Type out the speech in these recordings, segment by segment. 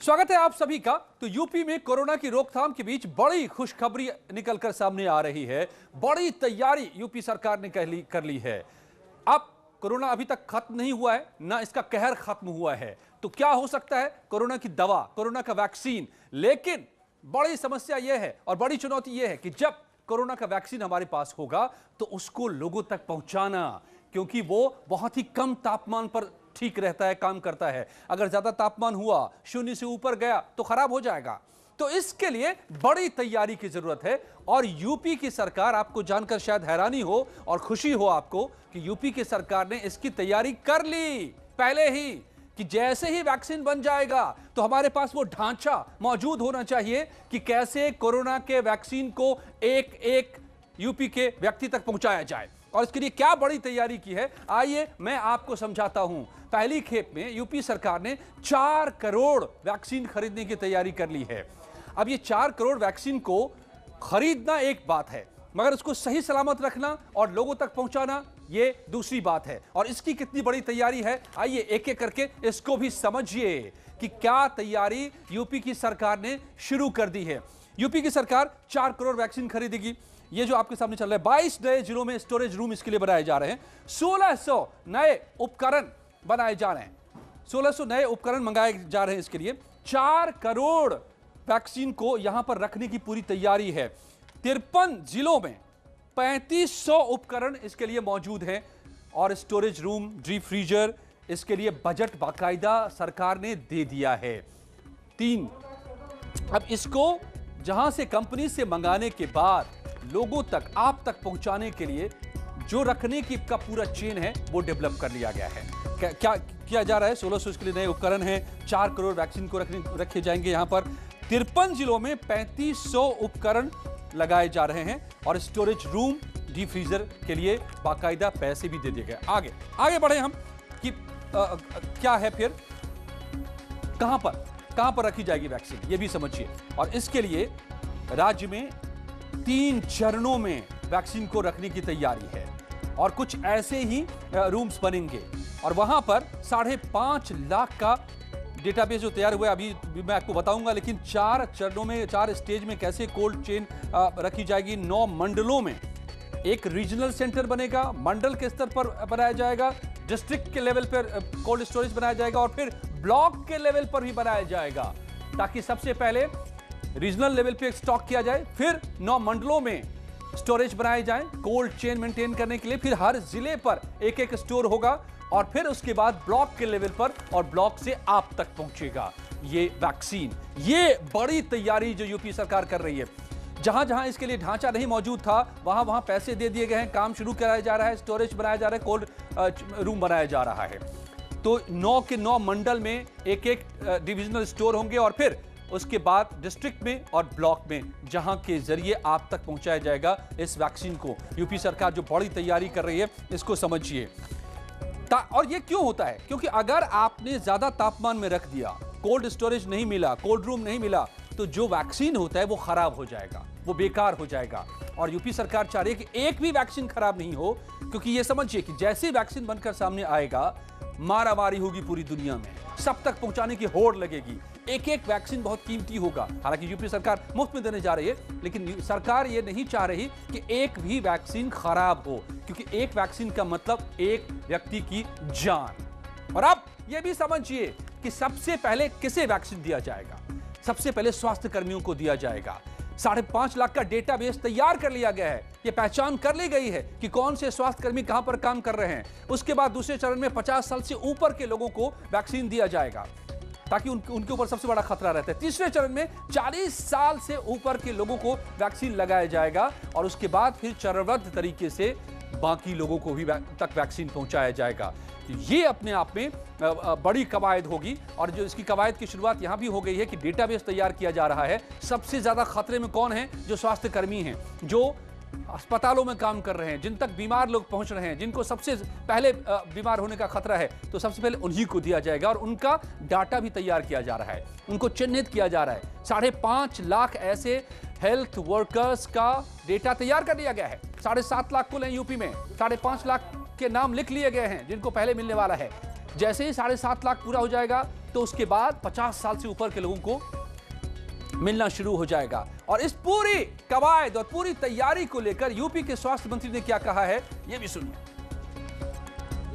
स्वागत है आप सभी का। तो यूपी में कोरोना की रोकथाम के बीच बड़ी खुशखबरी निकलकर सामने आ रही है। बड़ी तैयारी यूपी सरकार ने कर ली है। अब कोरोना अभी तक खत्म नहीं हुआ है, ना इसका कहर खत्म हुआ है। तो क्या हो सकता है? कोरोना की दवा, कोरोना का वैक्सीन। लेकिन बड़ी समस्या यह है और बड़ी चुनौती यह है कि जब कोरोना का वैक्सीन हमारे पास होगा तो उसको लोगों तक पहुंचाना, क्योंकि वो बहुत ही कम तापमान पर ठीक रहता है, काम करता है। अगर ज्यादा तापमान हुआ, 0 से ऊपर गया तो खराब हो जाएगा। तो इसके लिए बड़ी तैयारी की जरूरत है और यूपी की सरकार, आपको जानकर शायद हैरानी हो और खुशी हो आपको कि यूपी की सरकार ने इसकी तैयारी कर ली पहले ही, कि जैसे ही वैक्सीन बन जाएगा तो हमारे पास वो ढांचा मौजूद होना चाहिए कि कैसे कोरोना के वैक्सीन को एक एक यूपी के व्यक्ति तक पहुंचाया जाए। और इसके लिए क्या बड़ी तैयारी की है, आइए मैं आपको समझाता हूं। पहली खेप में यूपी सरकार ने 4 करोड़ वैक्सीन खरीदने की तैयारी कर ली है। अब ये 4 करोड़ वैक्सीन को खरीदना एक बात है, मगर उसको सही सलामत रखना और लोगों तक पहुंचाना ये दूसरी बात है। और इसकी कितनी बड़ी तैयारी है, आइए एक एक करके इसको भी समझिए कि क्या तैयारी यूपी की सरकार ने शुरू कर दी है। यूपी की सरकार 4 करोड़ वैक्सीन खरीदेगी। ये जो आपके सामने चल रहा है, 22 नए जिलों में स्टोरेज रूम इसके लिए बनाए जा रहे हैं। 1600 नए उपकरण बनाए जा रहे हैं, 1600 नए उपकरण मंगाए जा रहे हैं इसके लिए। 4 करोड़ वैक्सीन को यहां पर रखने की पूरी तैयारी है। 53 जिलों में 3500 उपकरण इसके लिए मौजूद हैं और स्टोरेज रूम, डीप फ्रीजर, इसके लिए बजट बाकायदा सरकार ने दे दिया है। 3, अब इसको जहां से कंपनी से मंगाने के बाद लोगों तक, आप तक पहुंचाने के लिए जो रखने की का पूरा चेन है वो डेवलप कर लिया गया है। क्या किया जा रहा है? 1600 इसके लिए नए उपकरण हैं, 4 करोड़ वैक्सीन को रखे जाएंगे यहां पर। 53 जिलों में 3500 उपकरण लगाए जा रहे हैं और स्टोरेज रूम, डीप फ्रीजर के लिए बाकायदा पैसे भी दे दिए गए। आगे बढ़े हम कि क्या है फिर, कहां पर रखी जाएगी वैक्सीन, ये भी समझिए। और इसके लिए राज्य में 3 चरणों में वैक्सीन को रखने की तैयारी है और कुछ ऐसे ही रूम्स बनेंगे और वहां पर 5.5 लाख का डेटाबेस जो तैयार हुआ है अभी मैं आपको बताऊंगा। लेकिन 4 चरणों में, 4 स्टेज में कैसे कोल्ड चेन रखी जाएगी। 9 मंडलों में एक रीजनल सेंटर बनेगा, मंडल के स्तर पर बनाया जाएगा, डिस्ट्रिक्ट के लेवल पर कोल्ड स्टोरेज बनाया जाएगा और फिर ब्लॉक के लेवल पर भी बनाया जाएगा, ताकि सबसे पहले रीजनल लेवल पे स्टॉक किया जाए, फिर 9 मंडलों में स्टोरेज बनाए जाएं कोल्ड चेन मेंटेन करने के लिए, फिर हर जिले पर एक एक स्टोर होगा और फिर उसके बाद ब्लॉक के लेवल पर और ब्लॉक से आप तक पहुंचेगा ये वैक्सीन। ये बड़ी तैयारी जो यूपी सरकार कर रही है। जहां जहां इसके लिए ढांचा नहीं मौजूद था वहां वहां पैसे दे दिए गए हैं, काम शुरू कराया जा रहा है, स्टोरेज बनाया जा रहा है, कोल्ड रूम बनाया जा रहा है। तो 9 के 9 मंडल में एक एक डिविजनल स्टोर होंगे और फिर उसके बाद डिस्ट्रिक्ट में और ब्लॉक में, जहां के जरिए आप तक पहुंचाया जाएगा इस वैक्सीन को। यूपी सरकार जो बड़ी तैयारी कर रही है इसको समझिए। और ये क्यों होता है? क्योंकि अगर आपने ज्यादा तापमान में रख दिया, कोल्ड स्टोरेज नहीं मिला, कोल्ड रूम नहीं मिला, तो जो वैक्सीन होता है वो खराब हो जाएगा, वो बेकार हो जाएगा। और यूपी सरकार चाह रही है कि एक भी वैक्सीन खराब नहीं हो, क्योंकि ये समझिए कि जैसे वैक्सीन बनकर सामने आएगा, मारामारी होगी पूरी दुनिया में, सब तक पहुंचाने की होड़ लगेगी। एक एक वैक्सीन बहुत कीमती होगा। हालांकि यूपी सरकार मुफ्त में देने जा रही है, लेकिन सरकार ये नहीं चाह रही कि एक भी वैक्सीन खराब हो, क्योंकि एक वैक्सीन का मतलब एक व्यक्ति की जान। और अब ये भी समझिए कि सबसे पहले किसे वैक्सीन दिया जाएगा। सबसे पहले स्वास्थ्य कर्मियों को दिया जाएगा। 5.5 लाख का डेटाबेस तैयार कर लिया गया है, ये पहचान कर ली गई है कि कौन से स्वास्थ्य कर्मी कहां पर काम कर रहे हैं। उसके बाद दूसरे चरण में 50 साल से ऊपर के लोगों को वैक्सीन दिया जाएगा, ताकि उनके ऊपर सबसे बड़ा खतरा रहता है। तीसरे चरण में 40 साल से ऊपर के लोगों को वैक्सीन लगाया जाएगा और उसके बाद फिर चरणबद्ध तरीके से बाकी लोगों को भी तक वैक्सीन पहुंचाया जाएगा। ये अपने आप में बड़ी कवायद होगी और जो इसकी कवायद की शुरुआत यहां भी हो गई है कि डेटाबेस तैयार किया जा रहा है। सबसे ज्यादा खतरे में कौन है? जो स्वास्थ्य कर्मी हैं, जो अस्पतालों में काम कर रहे हैं, जिन तक बीमार लोग पहुंच रहे हैं, जिनको सबसे पहले बीमार होने का खतरा है, तो सबसे पहले उन्हीं को दिया जाएगा और उनका डाटा भी तैयार किया जा रहा है, उनको चिन्हित किया जा रहा है। 5.5 लाख ऐसे हेल्थ वर्कर्स का डेटा तैयार कर लिया गया है। 7.5 लाख कुल हैं यूपी में, 5.5 लाख के नाम लिख लिए गए हैं जिनको पहले मिलने वाला है। जैसे ही 7.5 लाख पूरा हो जाएगा तो उसके बाद 50 साल से ऊपर के लोगों को मिलना शुरू हो जाएगा। और इस पूरी कवायद और पूरी तैयारी को लेकर यूपी के स्वास्थ्य मंत्री ने क्या कहा है, ये भी सुनिए।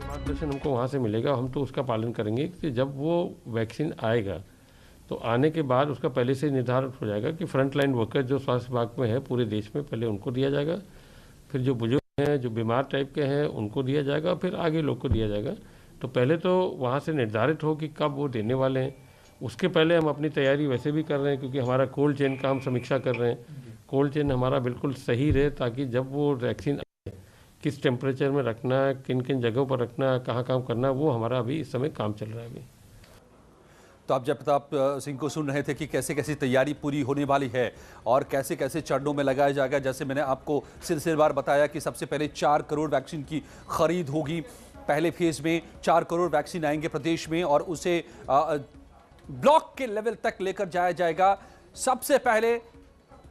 मार्गदर्शन हमको वहाँ से मिलेगा, हम तो उसका पालन करेंगे कि जब वो वैक्सीन आएगा तो आने के बाद उसका पहले से निर्धारित हो जाएगा कि फ्रंट लाइन वर्कर जो स्वास्थ्य विभाग में है पूरे देश में, पहले उनको दिया जाएगा, फिर जो बुजुर्ग हैं, जो बीमार टाइप के हैं, उनको दिया जाएगा, फिर आगे लोग को दिया जाएगा। तो पहले तो वहाँ से निर्धारित हो कि कब वो देने वाले हैं। उसके पहले हम अपनी तैयारी वैसे भी कर रहे हैं, क्योंकि हमारा कोल्ड चेन का हम समीक्षा कर रहे हैं। कोल्ड चेन हमारा बिल्कुल सही रहे, ताकि जब वो वैक्सीन आए किस टेम्परेचर में रखना है, किन किन जगहों पर रखना है, कहाँ काम करना है, वो हमारा अभी इस समय काम चल रहा है अभी। तो आप जयप्रताप सिंह को सुन रहे थे कि कैसे कैसे तैयारी पूरी होने वाली है और कैसे कैसे चरणों में लगाया जाएगा। जैसे मैंने आपको सिलसिलेवार बताया कि सबसे पहले 4 करोड़ वैक्सीन की खरीद होगी। पहले फेज में 4 करोड़ वैक्सीन आएंगे प्रदेश में और उसे ब्लॉक के लेवल तक लेकर जाया जाएगा सबसे पहले,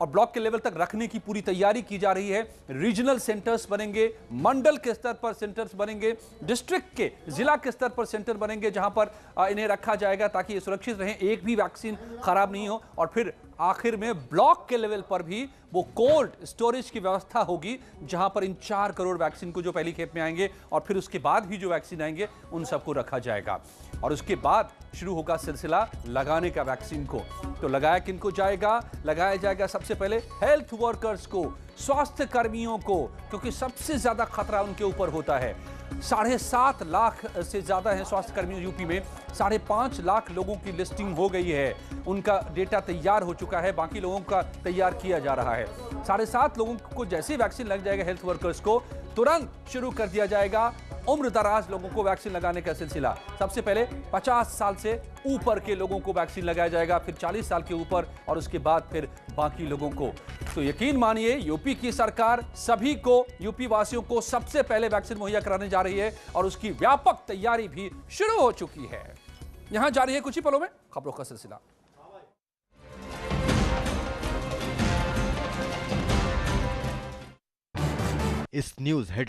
और ब्लॉक के लेवल तक रखने की पूरी तैयारी की जा रही है। रीजनल सेंटर्स बनेंगे, मंडल के स्तर पर सेंटर्स बनेंगे, डिस्ट्रिक्ट के, जिला के स्तर पर सेंटर बनेंगे जहां पर इन्हें रखा जाएगा ताकि ये सुरक्षित रहें, एक भी वैक्सीन खराब नहीं हो। और फिर आखिर में ब्लॉक के लेवल पर भी वो कोल्ड स्टोरेज की व्यवस्था होगी जहां पर इन 4 करोड़ वैक्सीन को जो पहली खेप में आएंगे और फिर उसके बाद भी जो वैक्सीन आएंगे उन सबको रखा जाएगा। और उसके बाद शुरू होगा सिलसिला लगाने का वैक्सीन को। तो लगाया किनको जाएगा? लगाया जाएगा सबसे पहले हेल्थ वर्कर्स को, स्वास्थ्य कर्मियों को, क्योंकि सबसे ज्यादा खतरा उनके ऊपर होता है। 7.5 लाख से ज्यादा है स्वास्थ्य कर्मी यूपी में। 5.5 लाख लोगों की लिस्टिंग हो गई है, उनका डेटा तैयार हो चुका है, बाकी लोगों का तैयार किया जा रहा है। 7.5 लोगों को जैसे वैक्सीन लग जाएगा हेल्थ वर्कर्स को, तुरंत शुरू कर दिया जाएगा उम्र दराज लोगों को वैक्सीन लगाने का सिलसिला। सबसे पहले 50 साल से ऊपर के लोगों को वैक्सीन लगाया जाएगा, फिर 40 साल के ऊपर और उसके बाद फिर बाकी लोगों को। तो यकीन मानिए यूपी की सरकार सभी को, यूपी वासियों को सबसे पहले वैक्सीन मुहैया कराने जा रही है और उसकी व्यापक तैयारी भी शुरू हो चुकी है। यहां जारी है कुछ ही पलों में खबरों का सिलसिला। इस न्यूज हेडलाइन